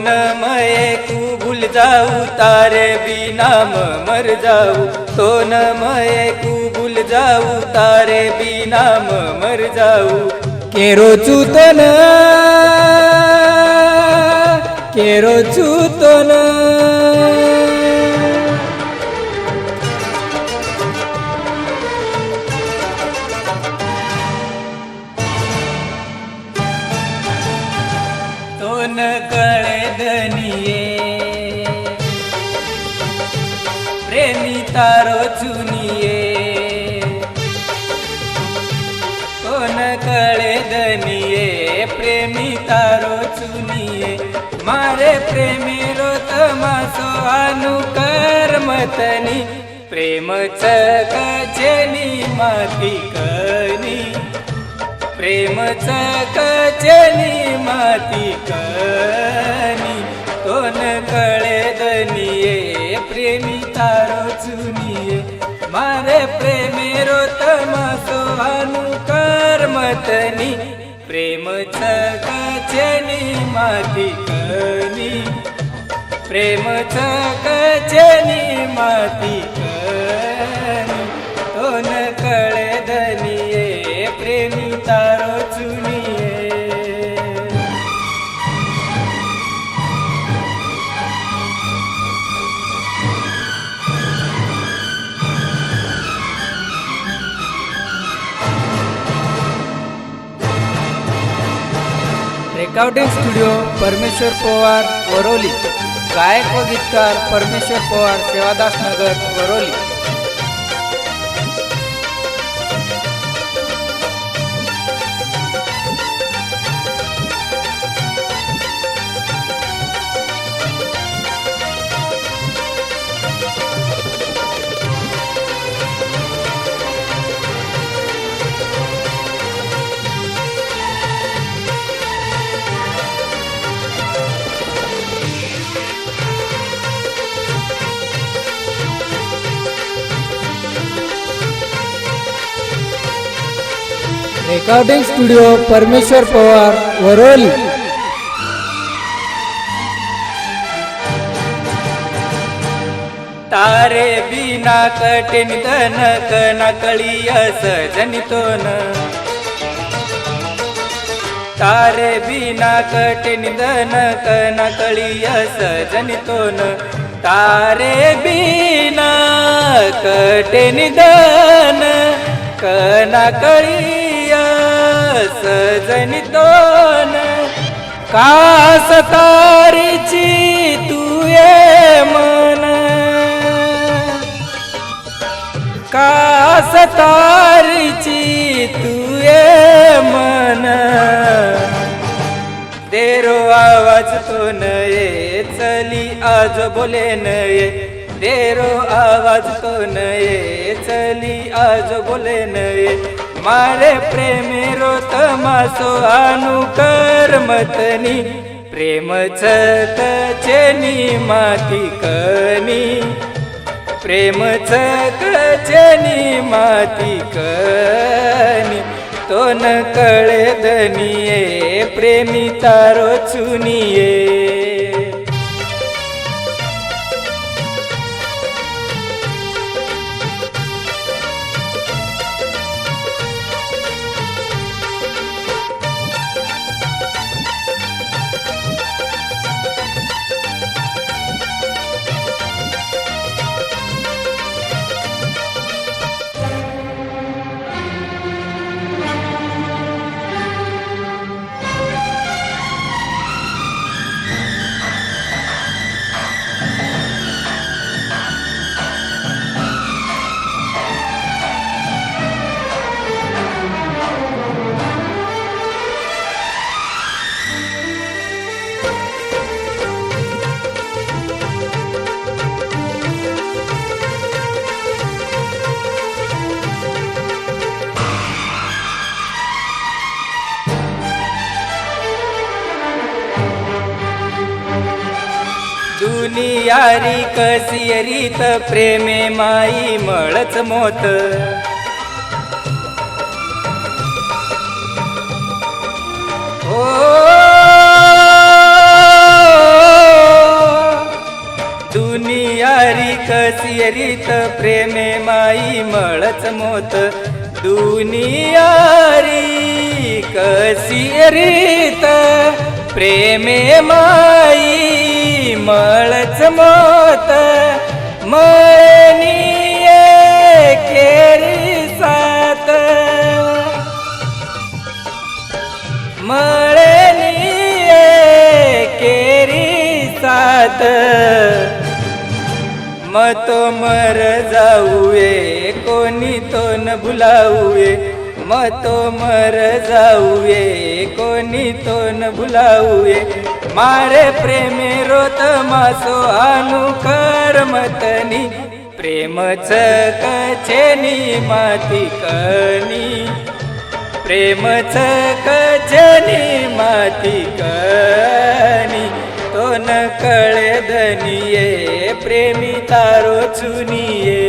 न मये कु भूल जाऊ तारे बिना मर जाऊ तो न मये कु भूल जाऊ तारे बिना मर जाऊ केरो चूतन केरो चूतन तो न कळे धनिये प्रेमी तारो चुनिये तो न कळे धनिये प्रेमी तारो चुनिये मारे प्रेमी रो तमासो अनुकर्मतनी प्रेम चकचेनी माती कनी प्रेम चकचेनी माती कनी तो न कळे धनिये प्रेमी तारो चुनिये मारे प्रेमी रो तमासो अनुकर्मतनी प्रेम चकचेनी माती कनी प्रेम चकचेनी माती कनी तो न कळे धनिये प्रेमी तारो चुनिये रेकॉर्डिंग स्टुडिओ परमेश्वर पवार वरोली गायक व गीतकार परमेश्वर पवार सेवादास नगर वरोली रेकॉर्डिंग स्टुडिओ परमेश्वर पवार वरोली तारे बिना कटे निधन कना कळीय सजनितोन तारे बिना कटे निधन कना कळीय सजनितोन तारे बिना कटे निधन कना कळीय सजनितोन कास तारीची तू ये मन कास तारीची तू ये मन तेरो आवाज तो नये चली आज बोले नये तेरो आवाज तो नये चली आज बोले नये मारे प्रेमी रो तमासो अनुकर्मतनी प्रेम चकचेनी माती कनी प्रेम चकचेनी माती कनी तो न कळे धनिये प्रेमी तारो चुनिये दुनियारी कसी रीत प्रेमे माई मळच मोत ओ नारी कशी रीत प्रेमे माई मळच मोत दुनियारी कशी रीत प्रेमे माई मळच मोत मळणीये केरी सात मळणीये केरी सात मतो मर जाऊये कोणी तो न भुलाऊये मतो मर जाऊये कोणी तो न भुलाऊये मारे प्रेमे रोत मासो अनुकर मतनी प्रेमच कछेनी माती कनी प्रेमच कछेनी माती कनी तो न कळे धनिये प्रेमी तारो चुनिये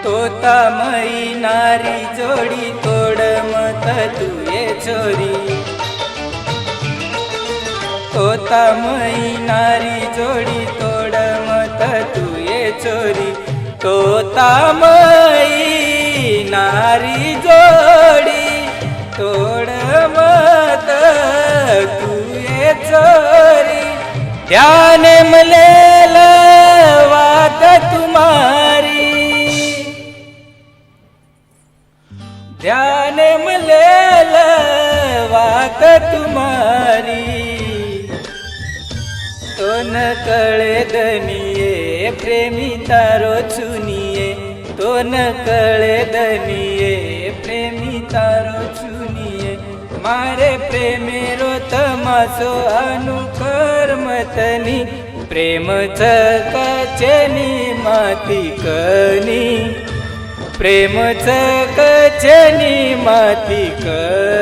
तोता मई नारी जोडी तोड मत तुये छोरी तोता मई नारी जोडी तोड मत तुये छोरी तोता मई नारी जोडी तोड मत तुये छोरी ध्यान मलेल वात तुम्हारी ध्यान मलेल वात तुम्हारी तो न कळे धनिये प्रेमी तारो चुनिये तो न कळे धनिये प्रेमी तारो चुनिये मारे प्रेमे रोत मासो अनुकर मतनी प्रेमच कछेनी माती कनी प्रेमच कछेनी माती कनी